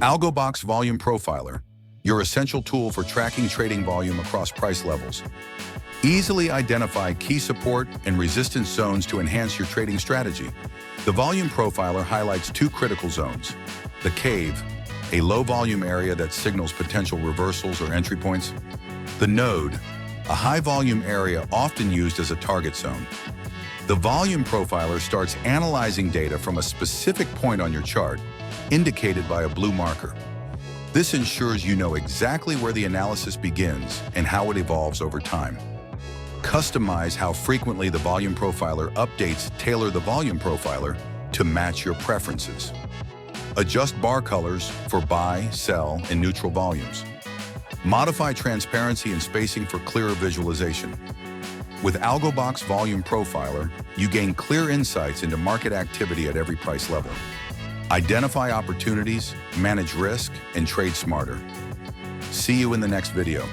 AlgoBox Volume Profiler, your essential tool for tracking trading volume across price levels. Easily identify key support and resistance zones to enhance your trading strategy. The Volume Profiler highlights two critical zones: the cave, a low-volume area that signals potential reversals or entry points; the node, a high-volume area often used as a target zone. The Volume Profiler starts analyzing data from a specific point on your chart, indicated by a blue marker. This ensures you know exactly where the analysis begins and how it evolves over time. Customize how frequently the Volume Profiler updates. Tailor the Volume Profiler to match your preferences. Adjust bar colors for buy, sell, and neutral volumes. Modify transparency and spacing for clearer visualization. With AlgoBox Volume Profiler, you gain clear insights into market activity at every price level. Identify opportunities, manage risk, and trade smarter. See you in the next video.